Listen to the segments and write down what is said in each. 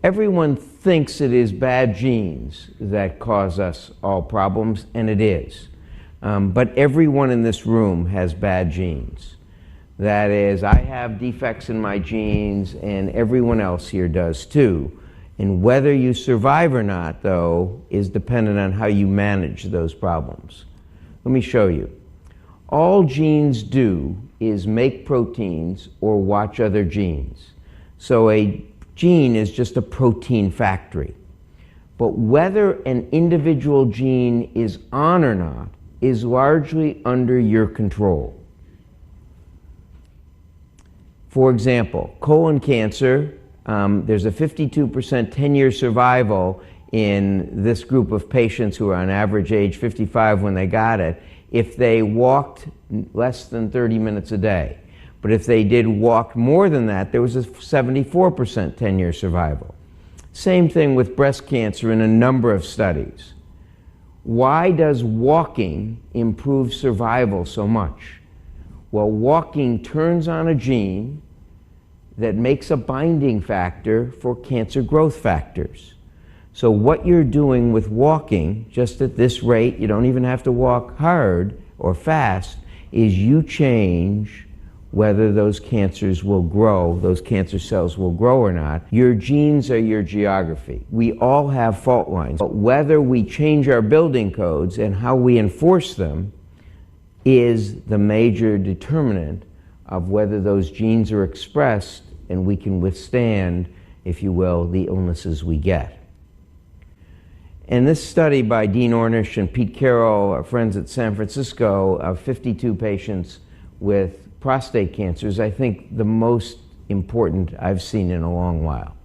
Everyone thinks it is bad genes that cause us all problems, and it is. But everyone in this room has bad genes. That is, I have defects in my genes, and everyone else here does too. And whether you survive or not, though, is dependent on how you manage those problems. Let me show you. All genes do is make proteins or watch other genes. So a gene is just a protein factory. But whether an individual gene is on or not is largely under your control. For example, colon cancer, there's a 52% 10-year survival in this group of patients who are on average age 55 when they got it, if they walked less than 30 minutes a day. But if they did walk more than that, there was a 74% 10-year survival. Same thing with breast cancer in a number of studies. Why does walking improve survival so much? Well, walking turns on a gene that makes a binding factor for cancer growth factors. So what you're doing with walking, just at this rate, you don't even have to walk hard or fast, is you change whether those cancers will grow, those cancer cells will grow or not. Your genes are your geography. We all have fault lines, but whether we change our building codes and how we enforce them is the major determinant of whether those genes are expressed and we can withstand, if you will, the illnesses we get. And this study by Dean Ornish and Pete Carroll, our friends at San Francisco, of 52 patients with prostate cancer is, I think, the most important I've seen in a long while.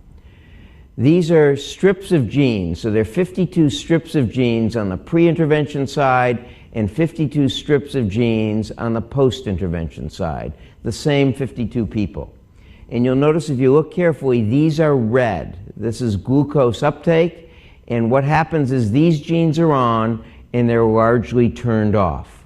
These are strips of genes, so there are 52 strips of genes on the pre-intervention side and 52 strips of genes on the post-intervention side, the same 52 people. And you'll notice if you look carefully, these are red. This is glucose uptake, and what happens is these genes are on and they're largely turned off.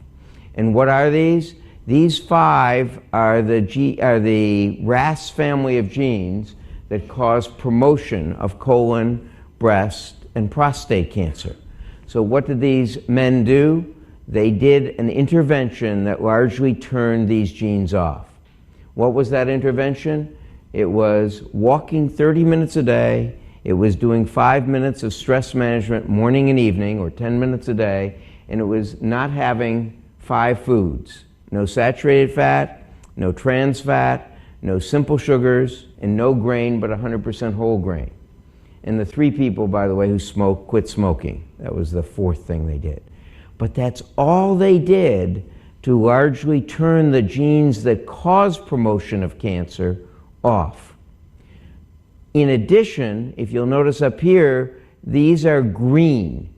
And what are these? These 5 are the RAS family of genes that cause promotion of colon, breast, and prostate cancer. So what did these men do? They did an intervention that largely turned these genes off. What was that intervention? It was walking 30 minutes a day. It was doing 5 minutes of stress management morning and evening, or 10 minutes a day, and it was not having 5 foods. No saturated fat, no trans fat, no simple sugars, and no grain but 100% whole grain. And the 3 people, by the way, who smoked quit smoking. That was the 4th thing they did. But that's all they did to largely turn the genes that cause promotion of cancer off. In addition, if you'll notice up here, these are green,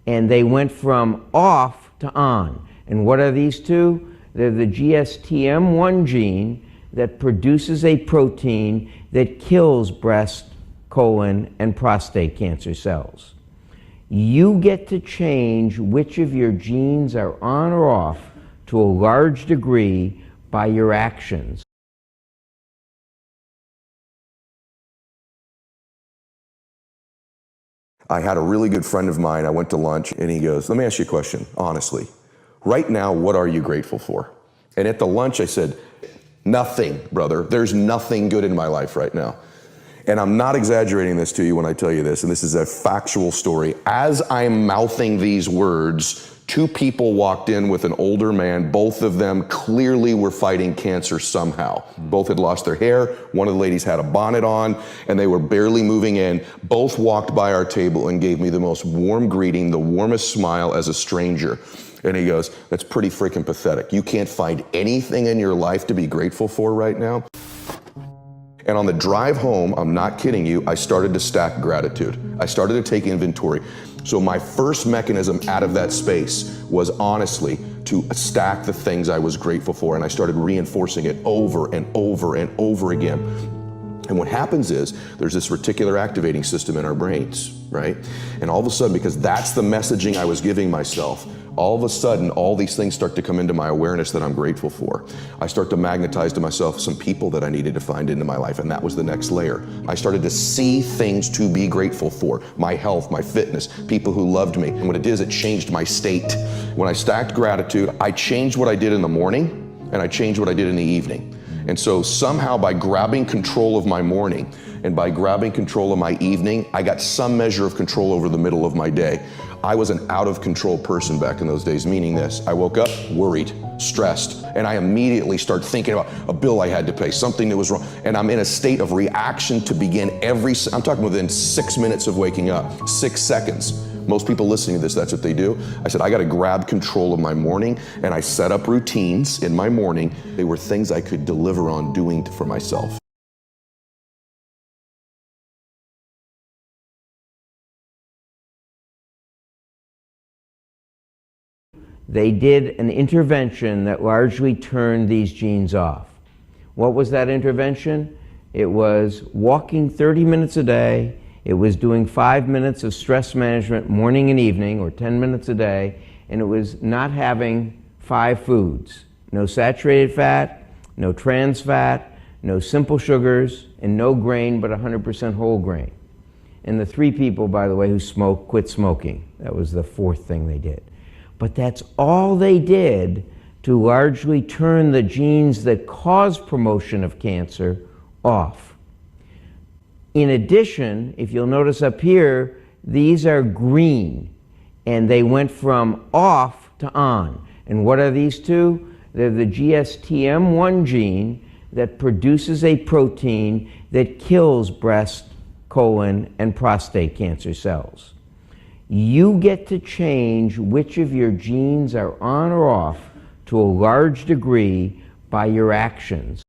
and they went from off to on. And what are these 2? They're the GSTM1 gene that produces a protein that kills breast, colon, and prostate cancer cells. You get to change which of your genes are on or off to a large degree by your actions. I had a really good friend of mine, I went to lunch, and he goes, let me ask you a question, honestly. Right now, what are you grateful for? And at the lunch, I said, nothing, brother. There's nothing good in my life right now. And I'm not exaggerating this to you when I tell you this, and this is a factual story. As I'm mouthing these words, 2 people walked in with an older man. Both of them clearly were fighting cancer somehow. Both had lost their hair. One of the ladies had a bonnet on, and they were barely moving in. Both walked by our table and gave me the most warm greeting, the warmest smile as a stranger. And he goes, that's pretty freaking pathetic. You can't find anything in your life to be grateful for right now? And on the drive home, I'm not kidding you, I started to stack gratitude. I started to take inventory. So my first mechanism out of that space was honestly to stack the things I was grateful for, and I started reinforcing it over and over and over again. And what happens is there's this reticular activating system in our brains, right? And all of a sudden, because that's the messaging I was giving myself, all of a sudden, all these things start to come into my awareness that I'm grateful for. I start to magnetize to myself some people that I needed to find into my life, and that was the next layer. I started to see things to be grateful for. My health, my fitness, people who loved me. And what it did is it changed my state. When I stacked gratitude, I changed what I did in the morning, and I changed what I did in the evening. And so somehow by grabbing control of my morning and by grabbing control of my evening, I got some measure of control over the middle of my day. I was an out of control person back in those days, meaning this: I woke up worried, stressed, and I immediately start thinking about a bill I had to pay, something that was wrong, and I'm in a state of reaction to begin I'm talking within 6 minutes of waking up, 6 seconds. Most people listening to this, that's what they do. I said, I gotta grab control of my morning, and I set up routines in my morning. They were things I could deliver on doing for myself. They did an intervention that largely turned these genes off. What was that intervention? It was walking 30 minutes a day. It was doing 5 minutes of stress management morning and evening, or 10 minutes a day, and it was not having 5 foods. No saturated fat, no trans fat, no simple sugars, and no grain but 100% whole grain. And the 3 people, by the way, who smoked quit smoking. That was the 4th thing they did. But that's all they did to largely turn the genes that cause promotion of cancer off. In addition, if you'll notice up here, these are green, and they went from off to on. And what are these two? They're the GSTM1 gene that produces a protein that kills breast, colon, and prostate cancer cells. You get to change which of your genes are on or off to a large degree by your actions.